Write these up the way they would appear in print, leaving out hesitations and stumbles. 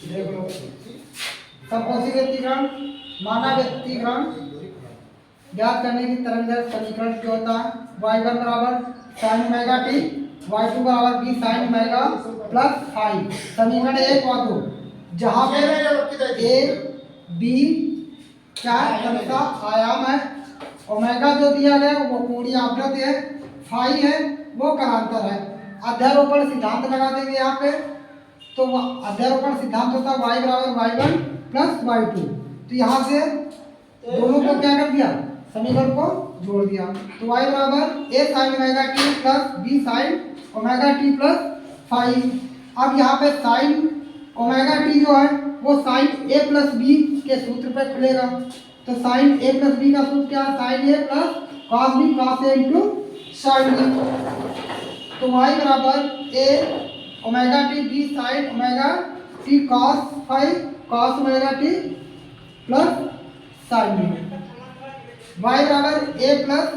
देखो समकोशी व्यक्तिकरण माना व्यक्तिकरण ज्ञात करने की तरंगदैर्घ्य समीकरण क्या होता है? y1 बराबर sin ओमेगा t, y2 बराबर b sin omega plus five. समीकरण 1 और 2 जहाँ पे a b क्या है? क्रमशः आयाम है, ओमेगा जो दिया गया वो कोणीय आवृत्त है, फाई है वो कलांतर है। अध्यारोपण सिद्धांत लगा देंगे यहाँ पे, तो अध्यारोपण सिद्धांत होता है y बराबर y1 प्लस y2। तो यहाँ से दोनों को क्या कर दिया? समीकरण को जोड़ दिया। तो y बराबर a sin omega t plus b sin omega t plus five. अब यहाँ पे sin ओमेगा t जो है वो sin a प्लस b के सूत्र पे खुलेगा। तो sin a प्लस b का सूत्र क्या है? sin a plus cos b cos a into sin b। तो y बराबर a omega t b sin omega t cos five cos omega t plus sin b। y बराबर a plus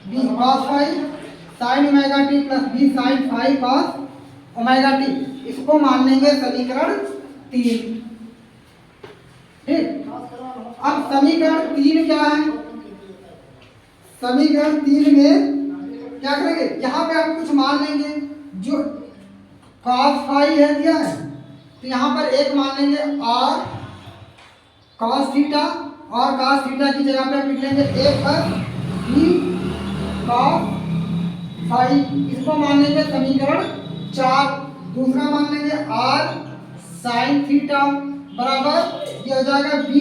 b cos five sin omega t plus b sin five cos omega t। इसको मान लेंगे समीकरण 3। ठीक, अब समीकरण 3 क्या है? समीकरण 3 में क्या करेंगे? यहाँ पे हम कुछ मान लेंगे जो cos फाइव है दिया है, तो यहाँ पर एक मान लेंगे r cos थीटा, और cos थीटा की जगह पे हम लिख लेंगे a plus b cos five. इसको मान लेंगे समीकरण 4। दूसरा मान लेंगे r sin थीटा बराबर ये हो जाएगा b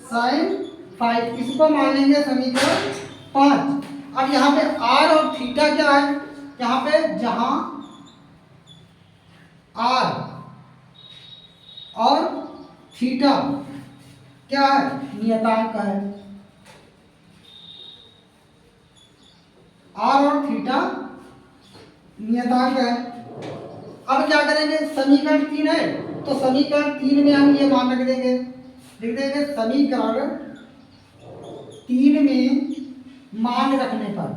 sin फाइव। इसको मान लेंगे समीकरण 5। अब यहाँ पे r और थीटा क्या है? यहाँ पे जहां r और थीटा क्या है? नियतांक है। r और थीटा नियतांक है। अब क्या करेंगे? समीकरण 3 है, तो समीकरण 3 में हम ये मान रख देंगे, लिख देंगे समीकरण 3 में मान रखने पर,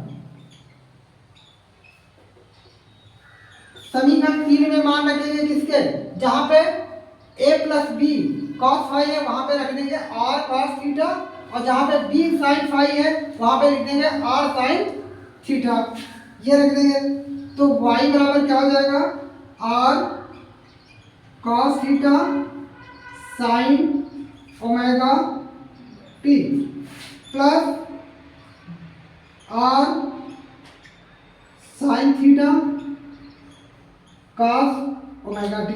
समीकरण 3 में मान रखेंगे किसके? जहां पे a plus b cos five है वहां पे रख देंगे r cos थीटा, और जहां पे b sin फाइव है वहां पे लिख देंगे r sin थीटा। ये रख देंगे। तो y बराबर क्या हो जाएगा? r cos theta sin omega t plus r sin theta cos omega t।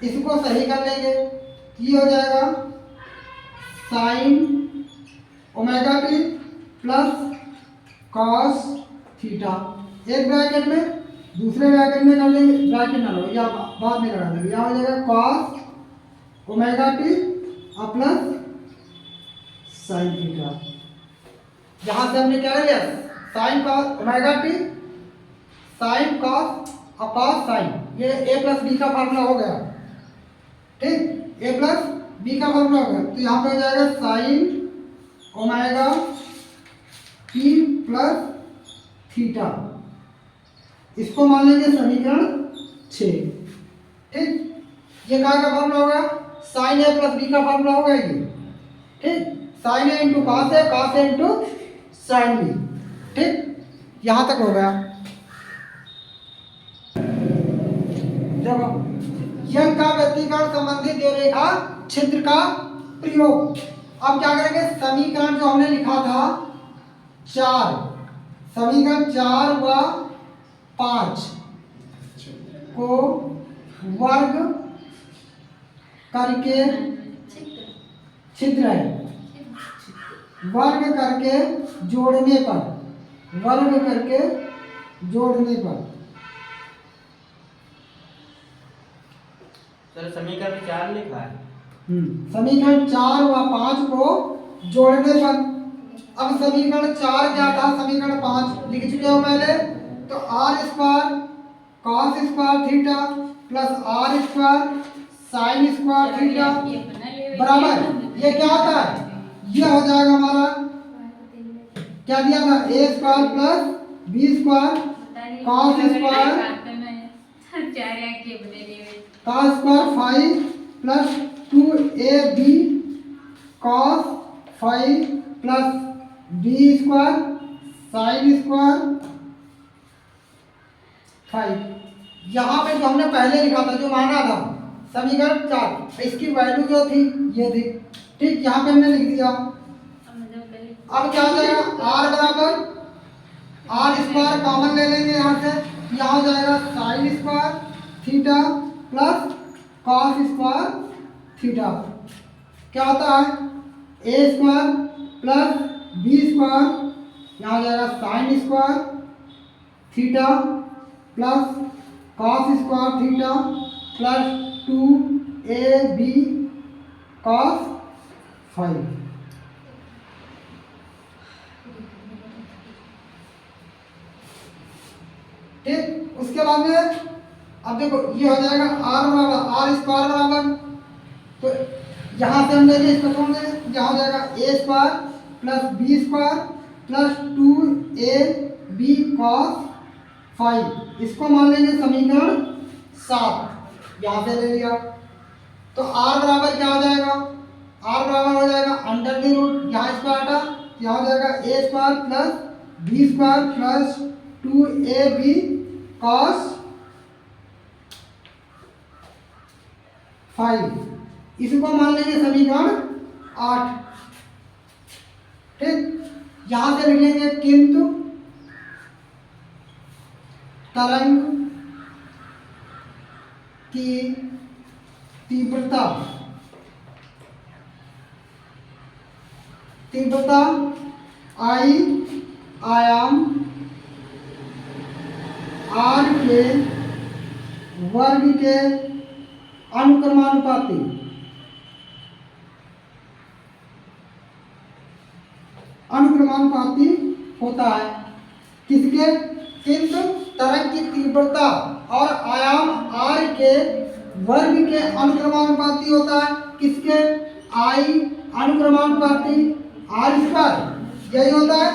इसको सही कर लेंगे, ये हो जाएगा sin omega t plus cos theta एक ब्रैकेट में, दूसरे ब्रैकेट में कर लेंगे, ब्रैकेट ना लो या बाद में लगा देंगे, यहाँ हो जाएगा cos ओमेगा t और प्लस sin थीटा। यहाँ से हमने क्या लिया? sin cos omega t sin cos और cos sin, ये a प्लस b का फार्मूला हो गया। ठीक, a प्लस b का फार्मूला हो गया। तो यहाँ पे हो जाएगा sin omega t plus theta. इसको मान लेंगे समीकरण 6। ठीक, ये कहाँ का फार्मूला होगा? sin a प्लस b का फार्मूला होगा ये। ठीक, sin a into cos a cos a into sin b। ठीक, यहाँ तक हो गया। देखो यंग का व्यक्तिकरण संबंधी द्विरेखा क्षेत्र का प्रयोग। अब क्या करेंगे? समीकरण जो हमने लिखा था 4, समीकरण 4 व 5 को वर्ग करके, छिद्र है, वर्ग करके जोड़ने पर, वर्ग करके जोड़ने पर, सर समीकरण 4 लिखा है। समीकरण 4 व 5 को जोड़ने पर। अब समीकरण 4 क्या था? समीकरण 5 लिख चुके हो पहले। तो r square cos square theta plus r square sin square theta बराबर ये क्या होता है? ये हो जाएगा हमारा क्या दिया था? a square plus b square cos square का square 5 plus 2ab cos 5 plus B square sine square 5। यहाँ पे जो हमने पहले लिखा था, जो माना था समीकरण 4, इसकी वैल्यू जो थी ये थी। ठीक, यहाँ पे हमने लिख दिया। अब क्या हो जाएगा, r बराबर आर स्क्वायर कॉमन ले लेंगे यहाँ से, यहाँ हो जाएगा sine square theta plus cos square theta. क्या होता है ए स्क्वायर प्लस बी स्क्वायर, यहाँ हो जाएगा sine square theta plus cos square theta plus 2ab cos 5। ठीक, उसके बाद में अब देखो ये हो जाएगा आर बराबर आर स्क्वायर बराबर, तो यहाँ से हम लेंगे इसको छोड़ देंगे, यहाँ हो जाएगा A square plus B square plus 2ab cos 5। इसको मान लेंगे समीकरण 7, यहाँ से ले लिया। तो आर बराबर क्या हो जाएगा, आर बराबर हो जाएगा अंडर द रूट, यहाँ स्क्वायर हटा, यहाँ हो जाएगा A square plus B square plus 2ab cos 5। इसको मान लेंगे समीकरण 8। ठीक, यहां से लिख लेंगे किंतु तरंग की तीव्रता आई आयाम r के वर्ग के अनुक्रमानुपाती होता है। किसके, किंतु तरंग की तीव्रता और आयाम r के वर्ग के अनुक्रमानुपाती होता है। किसके, आई अनुक्रमानुपाती r स्क्वायर, यही होता है।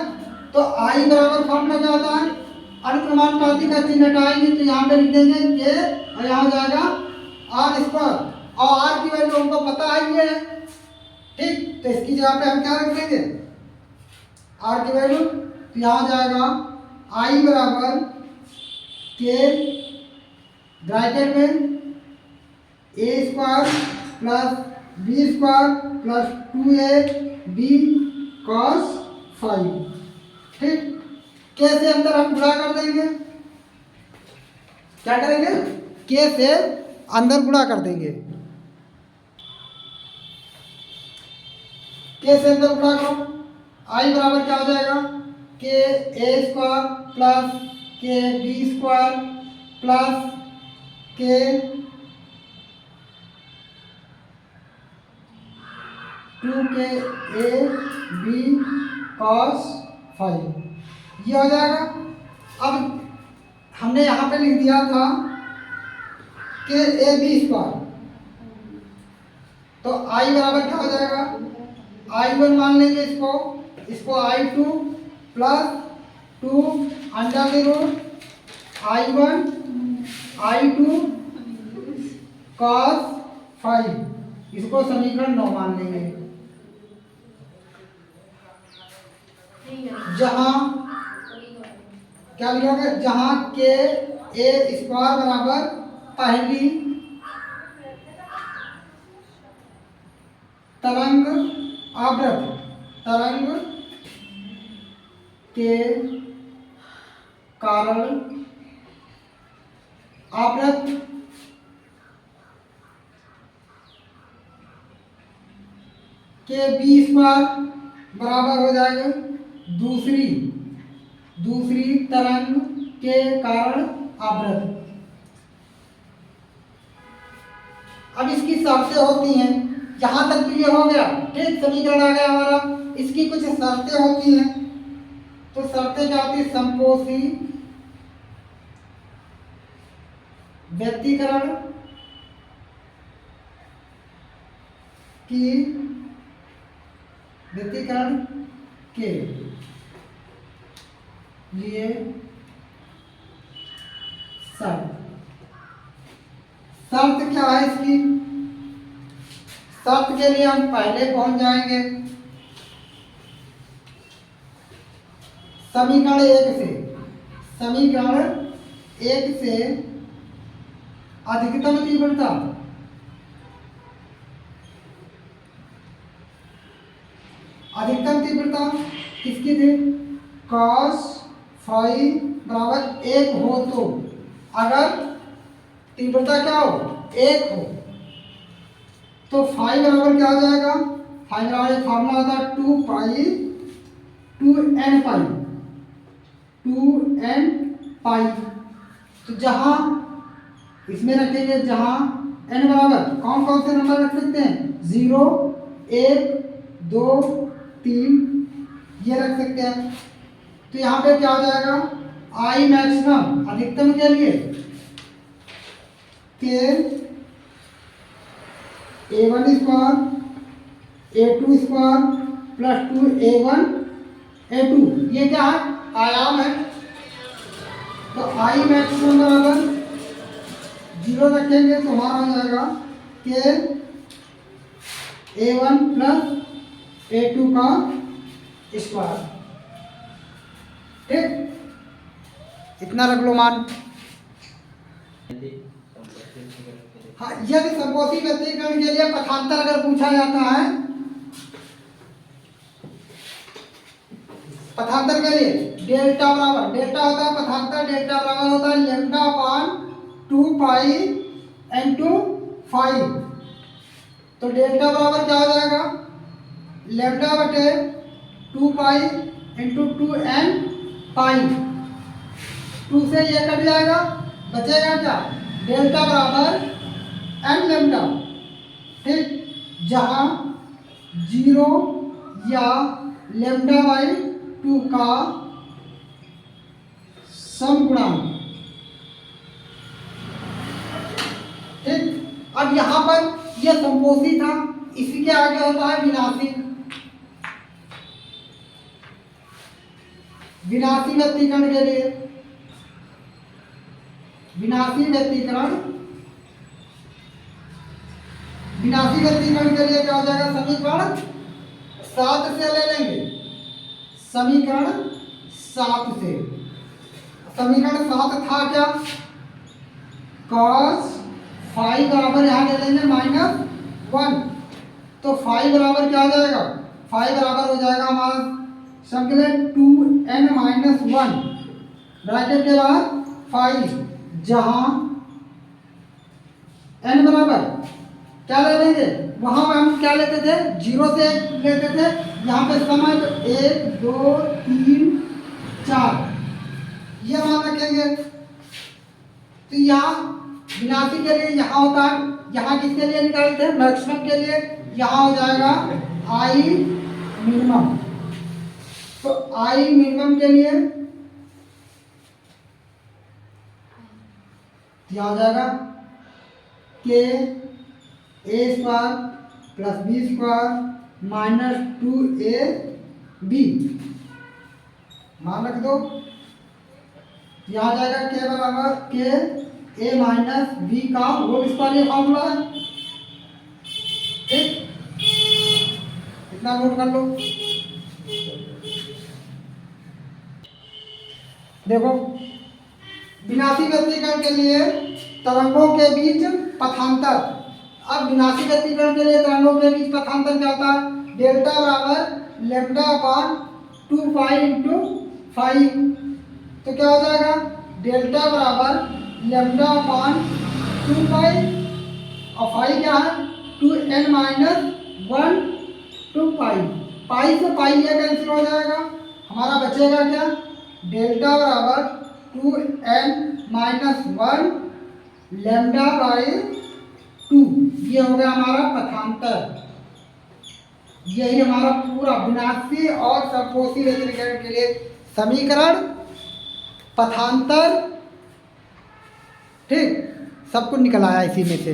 तो आई बराबर फॉर्मूला क्या होता है, अनुक्रमानुपाती का चिन्ह हटाएंगे तो यहाँ पे लिख देंगे के, और यहाँ हो जाएगा आर स्क्वायर, और आर की वैल्यू हमको पता है ये है। ठीक, तो इसकी जगह पे हम क्या रख देंगे, आर की वैल्यू, तो यहाँ हो जाएगा आई बराबर के ब्रैकेट में A square plus B square plus 2ab cos 5। ठीक, के से अंदर हम गुणा कर देंगे, क्या करेंगे, के से अंदर गुणा कर देंगे, के से अंदर गुणा करो, आई बराबर क्या हो जाएगा, के ए स्क्वायर प्लस के बी स्क्वायर प्लस के 2ab कॉस 5, ये हो जाएगा। अब हमने यहाँ पे लिख दिया था कि ए बी स्क्वायर, तो आई बराबर क्या हो जाएगा, I1 मान लेंगे इसको I2 plus 2 under the root I1 I2 cos 5, इसको समीकरण 9 मान लेंगे। जहां क्या लिखोगे, जहां के ए स्क्वायर बराबर पहली तरंग के कारण आवृत्त के बी स्क्वायर बराबर हो जाएगा दूसरी तरंग के कारण आवृत्त। अब इसकी शर्तें होती हैं, जहां तक भी ये हो गया, ठीक, समीकरण आ गया हमारा। इसकी कुछ शर्तें होती हैं, तो शर्तें क्या होती है, संपोषी व्यतिकरण के लिए शर्त। शर्त क्या है इसकी? शर्त के लिए हम पहले पहुंच जाएंगे समीकरण एक से अधिकतम तीव्रता किसकी थी? cos फाई बराबर 1 हो तो, अगर तीव्रता क्या हो? 1 हो तो फाई बराबर क्या हो जाएगा? फाई बराबर एक फार्मूला होता है 2 n पाई। तो जहां इसमें रखेंगे, जहां n बराबर कौन कौन से नंबर रख सकते हैं? 0, 1, 2, 3 ये रख सकते हैं। तो यहाँ पे क्या हो जाएगा? आई मैक्सिमम अधिकतम के लिए के a1 square a2 square plus 2a1 a2, ये क्या है? आयाम है। तो आई मैक्सिमम बराबर 0 रखेंगे तो हमारा हो जाएगा के a1 प्लस a2 का स्क्वायर। ठीक, इतना रख लो मान। हाँ, यदि संकोची व्यक्तीकरण के लिए पथांतर अगर पूछा जाता है, पथांतर के लिए डेल्टा होता है पथांतर, डेल्टा बराबर होता है लैम्डा अपान 2 पाई इनटू 5। तो डेल्टा बराबर क्या हो जाएगा? लैम्डा बटे 2 पाई इंटू 2n पाई। 2 से ये कट जाएगा, बचेगा क्या? डेल्टा बराबर n लैम्डा। ठीक, जहां 0 या लैम्डा बाई 2 का समगुणांक। ठीक, अब यहां पर यह संपोषी था, इसी के आगे होता है विनाशी। विनाशी व्यक्तीकरण के लिए क्या हो जाएगा? समीकरण 7 से ले लेंगे। समीकरण 7 था क्या? cos फाई बराबर यहाँ ले लेंगे -1। तो फाई बराबर क्या हो जाएगा? फाई बराबर हो जाएगा हमारा संकलन 2n - 1 ब्रैकेट के बाद फाई, जहां n बराबर क्या ले लेंगे? वहां हम क्या लेते थे? 0 से लेते थे। यहाँ पे समय तो 1, 2, 3, 4 ये मान रखेंगे। तो यहाँ विनाशी के लिए यहाँ होता है, यहाँ किसके लिए निकालते हैं? मैक्सिमम के लिए। यहाँ हो जाएगा आई मिनिमम। तो आई मिनिमम के लिए क्या हो जाएगा? के A square plus B square minus 2ab मान रख दो। यहाँ आ जाएगा के बराबर के ए माइनस बी का होल स्क्वायर, ये फॉर्मूला है। ठीक, इतना नोट कर लो। देखो, विनाशी व्यक्तीकरण के लिए तरंगों के बीच पथांतर। अब विनाशी व्यक्तीकरण के लिए तरंगों के बीच पथांतर क्या होता है? डेल्टा बराबर लैम्डा अपान 2 पाई इंटू 5। तो क्या हो जाएगा? डेल्टा बराबर लैम्डा अपान 2 पाई और फाई क्या है? 2n - 1 2 पाई। पाई से पाई ये कैंसिल हो जाएगा, हमारा बचेगा क्या? डेल्टा बराबर 2n - 1 लैम्डा बाई 2। ये हो गया हमारा पथांतर। यही हमारा पूरा विनाशी और संपोषी व्यक्तीकरण के लिए समीकरण, पथांतर, ठीक, सब कुछ निकल आया इसी में से।